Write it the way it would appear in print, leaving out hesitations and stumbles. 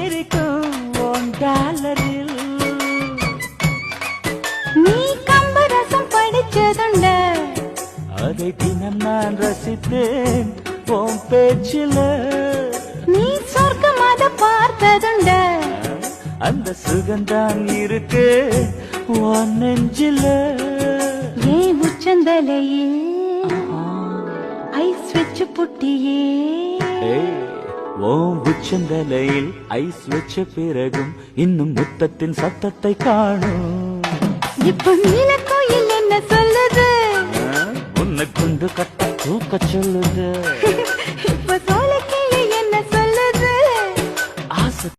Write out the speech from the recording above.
சிரிக்கும் உன் கேலரில். நீ கம்பரசம் படிச்சதுண்ட, அதை தினம் நான் ரசித்தேன் உன் பேச்சில. நீ சொர்க்கமாத பார்த்ததுண்ட, அந்த சுகந்தான் இருக்கு உன் நெஞ்சில. ஏ உச்சந்தலையில் ஐஸ் வச்சு புட்டியே, ஓம் உச்சந்தலையில் ஐஸ் வச்ச பிறகும் இன்னும் முத்தத்தின் சத்தத்தை காணும். இப்ப நீல கோயில் என்ன சொல்லுது? உன்னை கொண்டு கட்ட தூக்க சொல்லுது. இப்ப சோழ